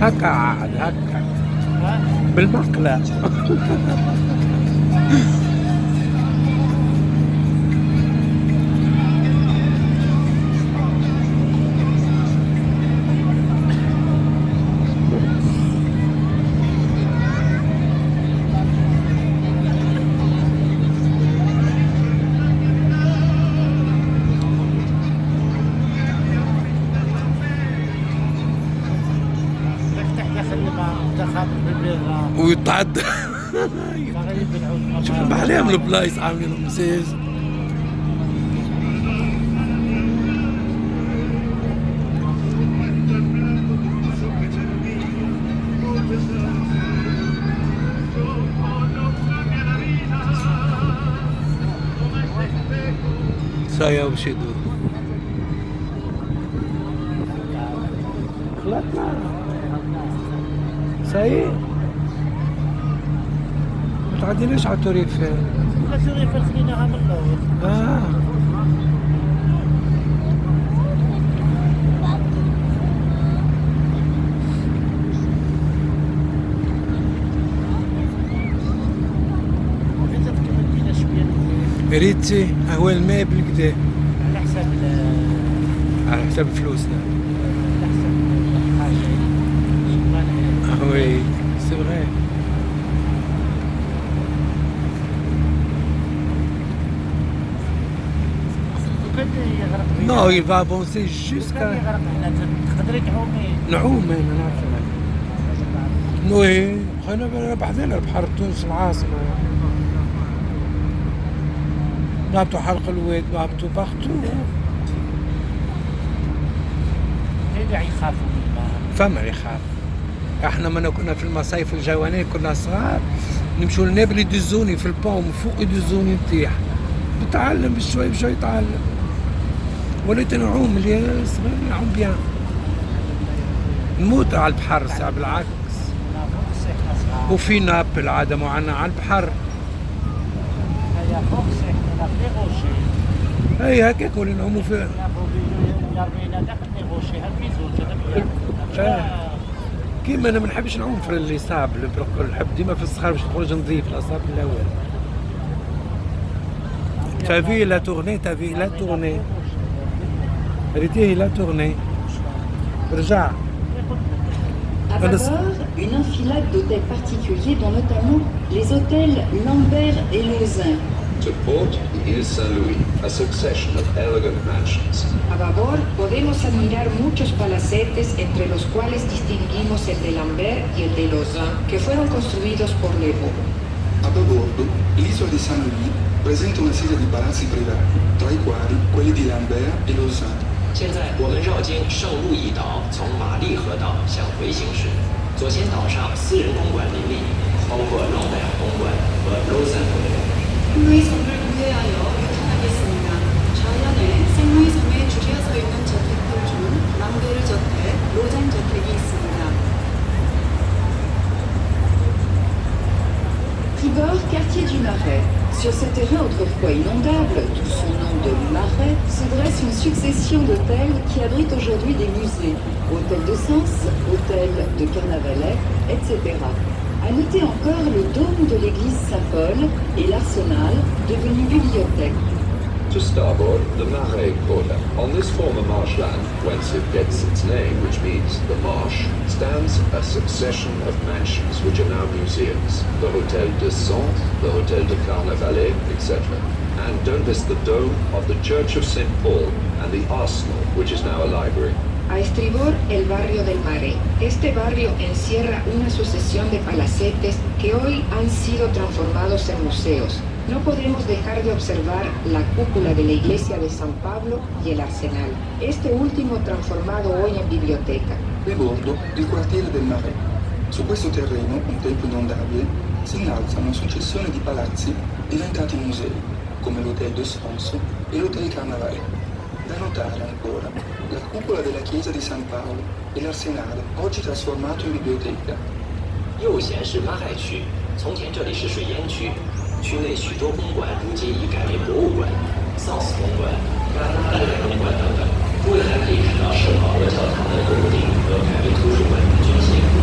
هكا عاد هكا بالمقلة. ويتعدى. شوف ما عليهم البلايص عاملينهم مساج. سايا وش يدور خلطنا ساي ما تعديناش على التوريفة. لا توريفة خليناها من الأول. ريتي هو الماء بالكدا على حساب فلوسنا. حسب الحاجة. وي سي فغي. نو il va avancer jusqu'à. تقدري تعومي. نعوم انا نعرف. وي خلينا بحذنا بحر تونس العاصمة. نهبطوا حلق الواد نهبطوا بارتو. اللي يخافوا من الماء. فما يخاف. احنا منا كنا في المصايف الجوانين كنا صغار نمشوا لنابل يدزوني في البون من فوق يدزوني نطيح. بتعلم بشوي بشوي تعلم. وليت نعوم اللي صغير نعوم بيان. نموت على البحر ساعة بالعكس. وفي نابل عادة معنا على البحر. اي هكاك ولا نعوموا فيها. كيما انا ما نحبش نعوم في اللي صعب نحب ديما في الصخر باش نخرج نظيف الاصابع الاول. تافي لا تورني تافي لا تورني ريتيه لا تورني رجع. À Babord, une enfilade d'hôtels particuliers dont notamment les hôtels Lambert et Lausanne. To port is Saint-Louis, a succession of elegant mansions. A babor podemos admirar muchos palacetes entre los cuales distinguimos el de Lambert y el de Lausanne, que fueron construidos por Lebeau. A babordo, l'isola di San Louis presenta una serie di palazzi privati, tra i quali quelli di Lambert e Lausanne. 现在我们绕经圣路易岛，从玛丽河岛向回行驶。左前岛上私人公馆林立，包括朗贝尔公馆和罗森公园。 생루이 섬을 우회하여 유턴하겠습니다. 좌연에 생루이 섬에 줄이어서 있는 저택들 중 람베르 저택, 로잔 저택이 있습니다. Tribord, quartier du Marais. Sur ce terrain autrefois inondable, d'où son nom de Marais, se dresse une succession d'hôtels qui abritent aujourd'hui des musées. Hôtel de Sens, hôtel de Carnavalet, etc. À noter encore le dôme de l'église Saint-Paul et l'arsenal, devenu bibliothèque. To starboard, the Marais Quarter. On this former marshland, whence it gets its name, which means the marsh, stands a succession of mansions which are now museums. The Hôtel de Sens, the Hôtel de Carnavalet, etc. And don't miss the dome of the Church of St. Paul and the arsenal, which is now a library. A estribor, el barrio del Marais. Este barrio encierra una sucesión de palacetes que hoy han sido transformados en museos. No podemos dejar de observar la cúpula de la iglesia de San Pablo y el arsenal. Este último transformado hoy en biblioteca. Babordo, il quartiere del Marais. Su questo terreno, un tempo inondabile, si innalza una successione di palazzi diventati musei, come l'Hôtel de Sens e l'Hôtel Carnavalet. Da notare ancora la cupola della chiesa di San Paolo e l'arsenale, oggi trasformato in biblioteca. 右贤是马海区，从前这里是水烟区，区内许多公馆如今已改为博物馆，桑斯公馆、巴拉莱公馆等等。诸位还可以看到圣保罗教堂的头顶和改为图书馆的军械。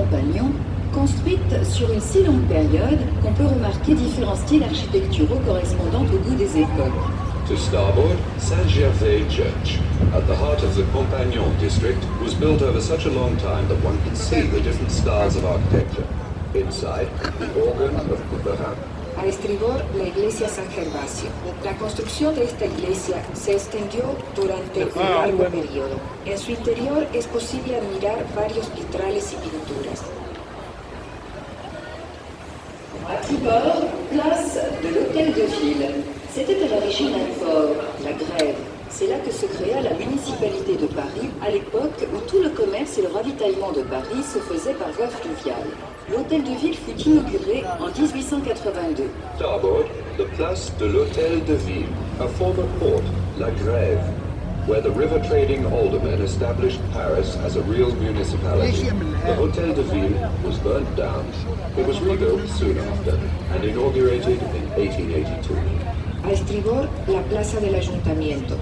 compagnons, construite sur une si longue période qu'on peut remarquer différents styles architecturaux correspondant au goût des époques. To starboard, Saint-Gervais Church, at the heart of the Compagnon district, was built over such a long time that one can see the different styles of architecture. Inside, the organ of Couperin. A estribor, la iglesia San Gervasio. La construcción de esta iglesia se extendió durante un largo periodo. En su interior es posible admirar varios vitrales y pinturas. À tribord, place de l'Hôtel de Ville. C'était à l'origine un port, la Grève. C'est là que se créa la municipalité de Paris, à l'époque où tout le commerce et le ravitaillement de Paris se faisaient par voie fluviale. L'Hôtel de Ville fut inauguré en 1882. Starboard, the place de l'Hôtel de Ville, a former port, La Grève, where the river trading aldermen established Paris as a real municipality. The Hôtel de Ville was burnt down. It was rebuilt soon after and inaugurated in 1882. A estribor, la plaza del ayuntamiento.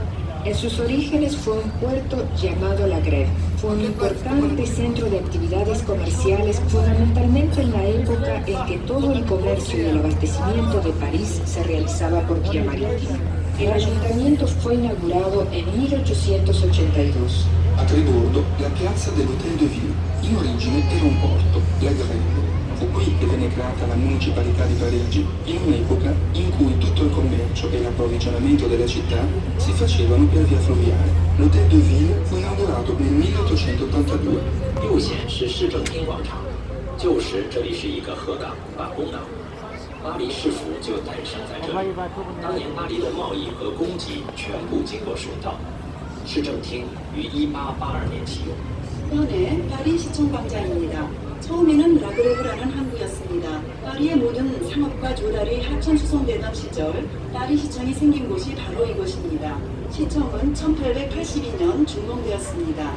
En sus orígenes fue un puerto llamado La Grève. Fue un importante centro de actividades comerciales, fundamentalmente en la época en que todo el comercio y el abastecimiento de París se realizaba por vía marítima. El ayuntamiento fue inaugurado en 1882. A tribordo, la piazza dell'Hôtel de Ville. In origine era un porto, la Grève. Fu qui che venne creata la municipalità di Parigi, in un'epoca in cui tutto il commercio e l'approvvigionamento della città si facevano per via fluviale. L'Hôtel de Ville fu inaugurato nel 1882. 右显是市政厅广场，旧时这里是一个河港办公港，巴黎市府就诞生在这里。当年巴黎的贸易和供给全部经过水道。市政厅于1882年启用。 현재 파리 시청광장입니다. 처음에는 라그레브라는 항구였습니다. 파리의 모든 상업과 조달이 하천 수송되던 시절 파리 시청이 생긴 곳이 바로 이곳입니다. 시청은 1882년 준공되었습니다.